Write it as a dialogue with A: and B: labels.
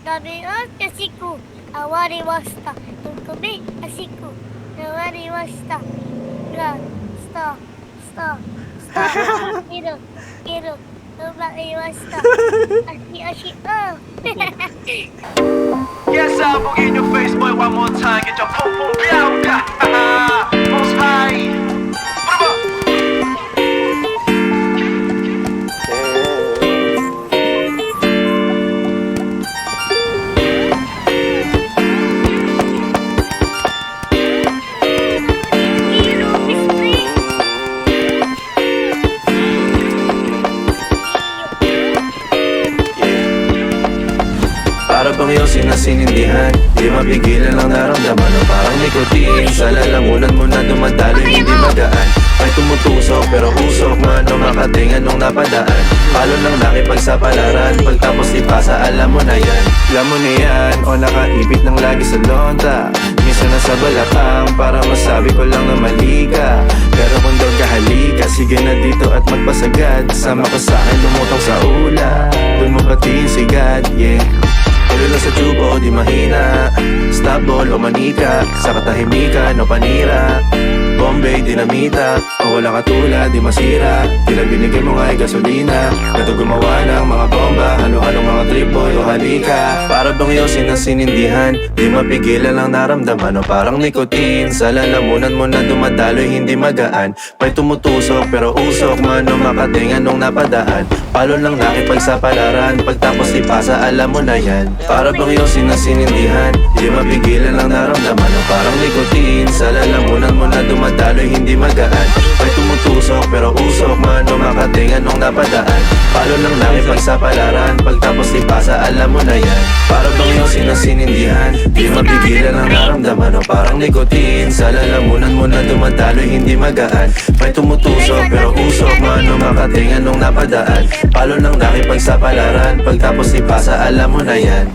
A: Gabi kasiku, awari wasta. Tungkubi kasiku, awari wasta. Ga, sta, sta, sta. Kiro, tumaki wasta. Ashi, oh.
B: Yes, I'll boogie in your face, boy, one more time. Get your pum pum biauka. Most high.
A: Kiro, mystery.
C: Para bang yung sinasinindihan, di mapigilan ang naramdaman o parang nikotin. Sa lalamunan mo na dumadalo, hindi magaan. May tumutusok pero usok man o makatingan nung napadaan. Palo lang nakipagsapalaran, pagtapos ipasa alam mo na yan. Alam mo na yan o nakaibit ng lagi sa lonta. Minsan nasa balakang para masabi ko lang na mali ka. Pero kung doon ka halika, sige na dito at magpasagad. Sama ko sa akin lumutang sa ula, doon mo patiin si God, yeah. Tuloy lang sa tubo, di mahina. Stop ball o manika, sa katahimikan o panira. Bombay, dinamita, o walang katulad, di masira. Tila binigay mo nga ay gasolina. Gato gumawa ng mga bomba, halo-halong mga trip boy o halika. Para bang yung sinasinindihan, di mapigilan ang naramdaman o parang nikotin. Sa lalamunan mo na dumadaloy, hindi magaan. May tumutusok pero usok man o makatingan nung napadaan. Palo lang nakipagsapalaran, pagtapos ipasa alam mo na yan. Para bang yung sinasinindihan, di mapigilan ang naramdaman o parang nikotin. Sa lalamunan mo na dumadaloy, hindi magaan. May tumutusok pero usok man o makatingan nung napadaan. Palo lang nakipagsapalaran, pagtapos ipasa alam mo na yan. Para bang yung sinasinindihan, di mapigilan ang naramdaman o parang nikotin. Sa lalamunan mo na dumadaloy, hindi magaan. May tumutusok pero usok man o makatingan nung napadaan. Palo lang nakipagsapalaran, pagtapos ipasa alam mo na yan.